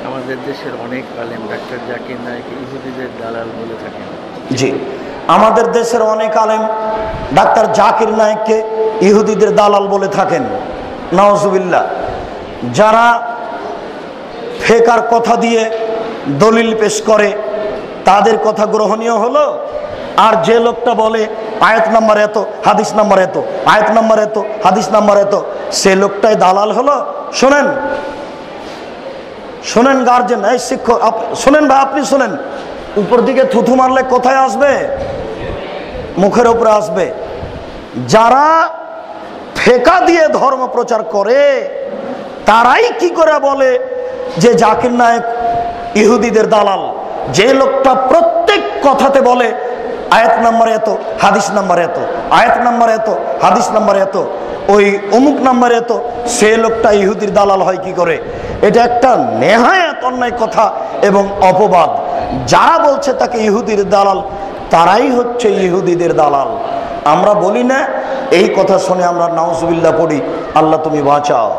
আমাদের দেশের অনেক আলেম ডাক্তার জাকির নায়েক ইহুদিদের দালাল বলে থাকেন। জি, আমাদের দেশের অনেক আলেম ডাক্তার জাকির নায়েককে ইহুদিদের দালাল বলে থাকেন। নাউজুবিল্লাহ। যারা ফেকার কথা দিয়ে দলিল পেশ করে তাদের কথা গ্রহণীয় হলো, আর যে লোকটা বলে আয়াত নাম্বার এত হাদিস নাম্বার এত, আয়াত নাম্বার এত হাদিস নাম্বার এত, সে লোকটাই দালাল হলো। শোনেন শোনেন গার্জেন, এই শিক্ষক শোনেন ভাই, আপনি শোনেন। উপর দিকে থুথু মারলে কোথায় আসবে? মুখের উপরে আসবে। যারা ফেকা দিয়ে ধর্ম প্রচার করে তারাই কি করে বলে যে জাকির নায়েক ইহুদিদের দালাল? যে লোকটা প্রত্যেক কথাতে বলে আয়াত নাম্বার এত হাদিস নাম্বার এত, আয়াত নাম্বার এত হাদিস নাম্বার এত, ওই অমুক নাম্বার এত, সে লোকটা ইহুদির দালাল হয় কি করে? এটা একটা নেহায়াত অন্যায় কথা এবং অপবাদ। যারা বলছে তাকে ইহুদির দালাল তারাই হচ্ছে ইহুদিদের দালাল। আমরা বলি না, এই কথা শুনে আমরা নাউজুবিল্লাহ পড়ি, আল্লাহ তুমি বাঁচাও।